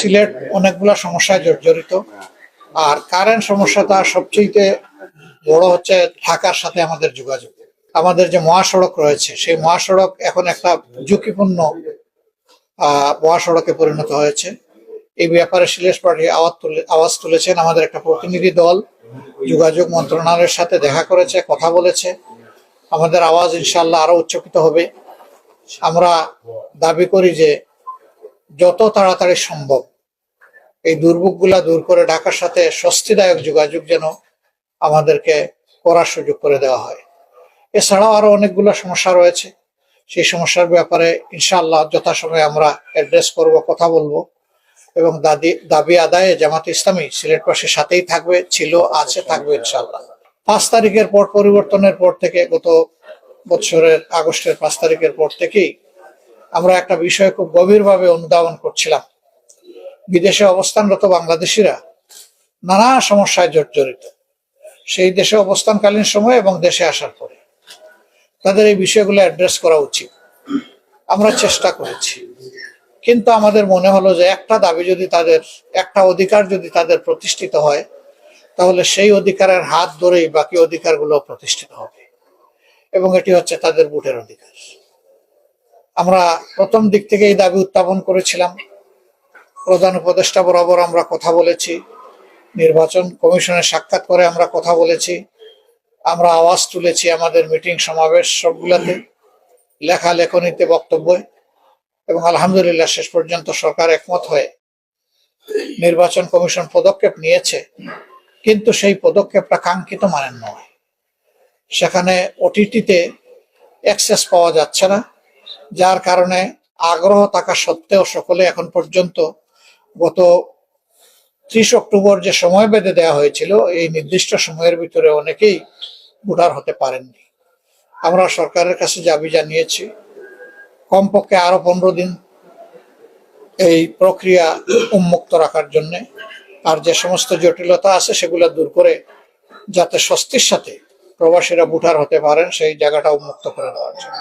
সিলেট অনেকগুলা সমস্যায় জর্জরিত। আর কারেন্ট সমস্যাটা সবচেয়ে বড় হচ্ছে ঢাকার সাথে আমাদের যোগাযোগ। আমাদের যে মহাসড়ক রয়েছে সেই মহাসড়ক এখন একটা ঝুঁকিপূর্ণ মহাসড়কে পরিণত হয়েছে। এই ব্যাপারে সিলেট পার্টি আওয়াজ তুলেছেন। আমাদের একটা প্রতিনিধি দল যোগাযোগ মন্ত্রণালয়ের সাথে দেখা করেছে, কথা বলেছে। আমাদের আওয়াজ ইনশাল্লাহ আরো উচ্চকিত হবে। আমরা দাবি করি যে যত তাড়াতাড়ি সম্ভব এই দুর্ভোগগুলা দূর করে ঢাকার সাথে স্বস্তিদায়ক যোগাযোগ যেন আমাদেরকে করার সুযোগ করে দেওয়া হয়। এছাড়াও আরো অনেকগুলো সমস্যা রয়েছে, সেই সমস্যার ব্যাপারে ইনশাআল্লাহ যথাসময়ে আমরা অ্যাড্রেস করব, কথা বলবো এবং দাবি আদায়ে জামাত ইসলামী সিলেটবাসীর সাথেই থাকবে, ছিল, আছে, থাকবে ইনশাআল্লাহ। 5 তারিখের পর পরিবর্তনের পর থেকে, গত বছরের আগস্টের 5 তারিখের পর থেকেই আমরা একটা বিষয় খুব গভীরভাবে অনুধাবন করছিলাম। বিদেশে অবস্থানরত বাংলাদেশিরা নানা সমস্যায় জর্জরিত। সেই দেশে অবস্থানকালীন সময় এবং দেশে আসার পরে তাদের এই বিষয়গুলো অ্যাড্রেস করা উচিত। আমরা চেষ্টা করেছি, কিন্তু আমাদের মনে হলো যে একটা দাবি যদি তাদের, একটা অধিকার যদি তাদের প্রতিষ্ঠিত হয়, তাহলে সেই অধিকারের হাত ধরেই বাকি অধিকারগুলো প্রতিষ্ঠিত হবে এবং এটি হচ্ছে তাদের ভোটের অধিকার। আমরা প্রথম দিক থেকে এই দাবি উত্থাপন করেছিলাম। প্রধান উপদেষ্টা বরাবর আমরা কথা বলেছি, নির্বাচন কমিশনের সাক্ষাৎ করে আমরা কথা বলেছি, আমরা আওয়াজ তুলেছি আমাদের মিটিং সমাবেশ সবগুলাতে, লেখালেখনিতে, বক্তব্যে, এবং আলহামদুলিল্লাহ শেষ পর্যন্ত সরকার একমত হয়ে নির্বাচন কমিশন পদক্ষেপ নিয়েছে। কিন্তু সেই পদক্ষেপটা কাঙ্ক্ষিত মানের নয়। সেখানে ওটিটিতে অ্যাক্সেস পাওয়া যাচ্ছে না, যার কারণে আগ্রহ থাকা সত্ত্বেও সকলে এখন পর্যন্ত গত 30 অক্টোবর যে সময় বেঁধে দেওয়া হয়েছিল, এই নির্দিষ্ট সময়ের ভিতরে অনেকেই ভোটার হতে পারেননি। আমরা সরকারের কাছে দাবি জানিয়েছি কমপক্ষে আরো 15 দিন এই প্রক্রিয়া উন্মুক্ত রাখার জন্য, আর যে সমস্ত জটিলতা আছে সেগুলো দূর করে যাতে স্বস্তির সাথে প্রবাসীরা ভোটার হতে পারেন সেই জায়গাটা উন্মুক্ত করে দেওয়ার জন্য।